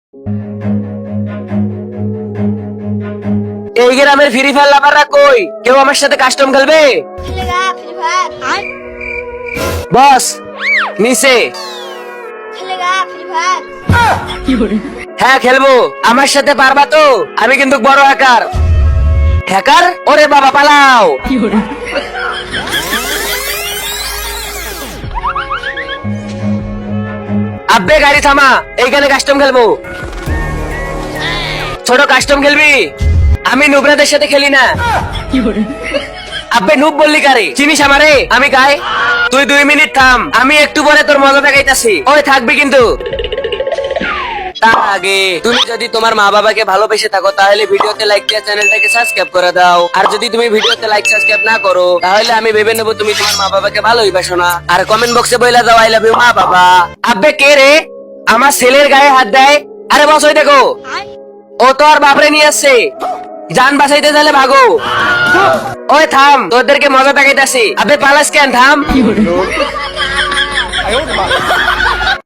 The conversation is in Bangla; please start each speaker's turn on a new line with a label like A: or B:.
A: এই গ্রামের ফ্রি ফায়ার লাভাররা কই? কেউ আমার সাথে কাস্টম খেলবে?
B: खेलेगा फ्री फायर
A: বস নিচে।
B: खेलेगा फ्री फायर
A: হ্যাঁ খেলবো। আমার সাথে পারবা তো? আমি কিন্তু বড় হ্যাকার। হ্যাকার? ওরে বাবা পালাও। আব্বে গাড়ি থামা, এইখানে কাস্টম খেলবো। ছোট কাস্টম খেলবি? আমি নুবরাদের সাথে খেলি না। আব্বে নুব বললি কারে? চিনিস আমারে? আমি গাই। তুই 2 মিনিট থাম, আমি একটু পরে তোর মজা দেখাইতাছি। ওই থাকবি কিন্তু। তার আগে তুমি যদি তোমার মা বাবাকে ভালোবেসে থাকো তাহলে ভিডিওতে লাইক দিয়ে চ্যানেলটাকে সাবস্ক্রাইব করে দাও। আর যদি তুমি ভিডিওতে লাইক সাবস্ক্রাইব না করো তাহলে আমি ভেবে নেবো তুমি তোমার মা বাবাকে ভালোই বাসো না। আর কমেন্ট বক্সে বইলা দাও আই লাভ ইউ মা বাবা। আব্বে কে রে আমার ছেলের গায়ে হাত দেয়? আরে বস ওই দেখো, ও তো আর বাপরে নিয়ে আসছে। জান বাঁচাইতে চাইলে ভাগো। ওই থাম, তোদেরকে মজা দেখাইতাছি। আবে পালাস কেন? থাম।